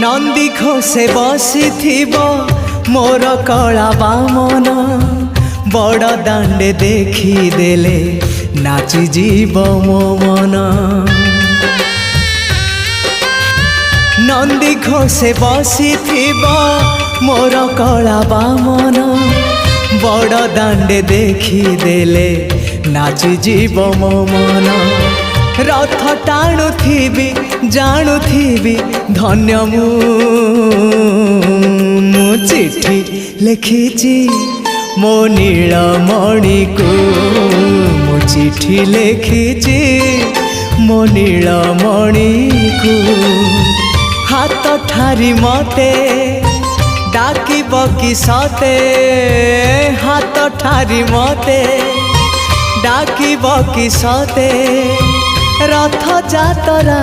नंदी घोषे बसी मोर कला बामन बड़ दांडे देखी देले नाची जीव मो मन। नंदी घोषे बसी मोर कला बामन बड़ दांडे देखी देले नाची जीव मो मन। रथ टाणुथिबी जाणुथिबी धन्य मु चिट्ठी लिखिची मो नीलमणि को मु चिट्ठी लिखिची मो नीलमणि को। हाथ ठारी मते डाकिब कि सते हाथ ठारी मते डाकिब कि सते रथ जातरा।